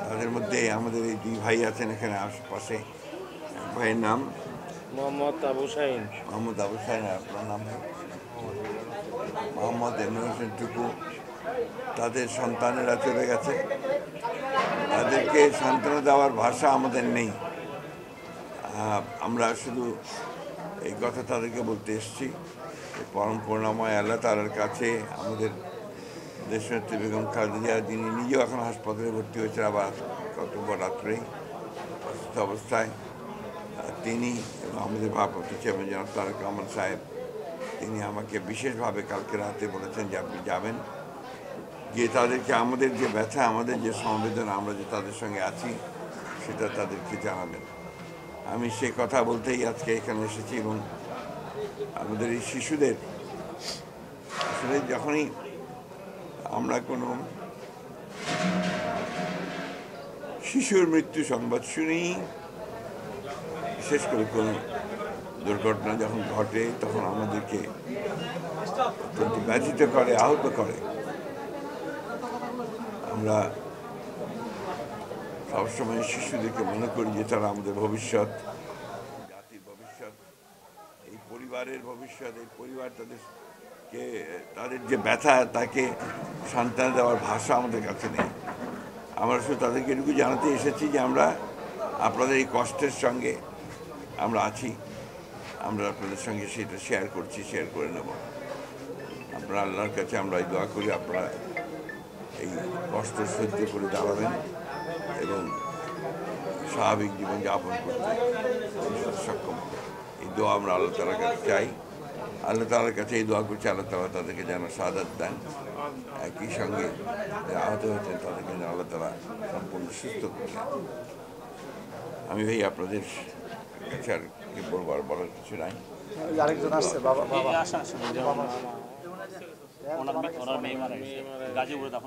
তাদের মধ্যে আমাদের এই দুই ভাই আছেন এখানে আশেপাশে। এক ভাইয়ের নাম মোহাম্মদ আবু শাহিন। মোহাম্মদ আবু শাহিন, আপনার নাম মোহাম্মদ এমন হোসেন টুকু। তাদের সন্তানেরা চলে গেছে, তাদেরকে সান্ত্বনা দেওয়ার ভাষা আমাদের নেই। আমরা শুধু এই কথা তাদেরকে বলতে এসেছি, পরম করুণাময় আল্লাহ তাআলার কাছে আমাদের দেশনেত্রী বেগম খালেদা জিয়া, যিনি নিজেও এখন হাসপাতালে ভর্তি হয়েছে, আবার গত রাত্রেই অসুস্থ অবস্থায়, তিনি এবং আমাদের ভারপ্রাপ্ত চেয়ারম্যান জনাব তারেক রহমান সাহেব, তিনি আমাকে বিশেষভাবে কালকে রাতে বলেছেন যে আপনি যাবেন, গিয়ে তাদেরকে আমাদের যে ব্যথা, আমাদের যে সমবেদনা, আমরা যে তাদের সঙ্গে আছি সেটা তাদেরকে জানাবেন। আমি সে কথা বলতেই আজকে এখানে এসেছি। এবং আমাদের এই শিশুদের আসলে যখনই আমরা কোনো শিশুর মৃত্যু সংবাদ শুনি, বিশেষ করে কোনো দুর্ঘটনা যখন ঘটে, তখন আমাদেরকে অত্যন্ত ব্যথিত করে, আহত করে। আমরা সবসময় শিশুদেরকে মনে করি যে তারা আমাদের ভবিষ্যৎ, জাতির ভবিষ্যৎ, এই পরিবারের ভবিষ্যৎ। এই পরিবার তাদের যে ব্যথা, তাকে সান্ত্বনা দেওয়ার ভাষা আমাদের কাছে নেই। আমরা শুধু তাদেরকে এটুকু জানাতে এসেছি যে আমরা আপনাদের এই কষ্টের সঙ্গে আমরা আছি, আমরা আপনাদের সঙ্গে সেটা শেয়ার করছি, শেয়ার করে নেব। আপনারা আল্লাহর কাছে আমরা এই দোয়া করি আপনারা এই কষ্ট সহ্য করে দাঁড়াবেন এবং স্বাভাবিক জীবনযাপন করতে সক্ষম। এই দোয়া আমরা আল্লাহ তাআলার কাছে চাই। আল্লাহ তাআলার কাছে এই দোয়া করছি, আল্লাহ তাআলা তাদেরকে যেন শাহাদাত দেন। একই সঙ্গে যারা আহত হয়েছেন তাদেরকে যেন আল্লাহ তাআলা সম্পূর্ণ সুস্থ করে দেন। আমি ভাই আপনাদের কাছে আর কি বলবো, আর বলার কিছু নাই। আরেকজন আসছে, বাবা ওনার মেয়ে মারা গেছে গাজীপুরে তখন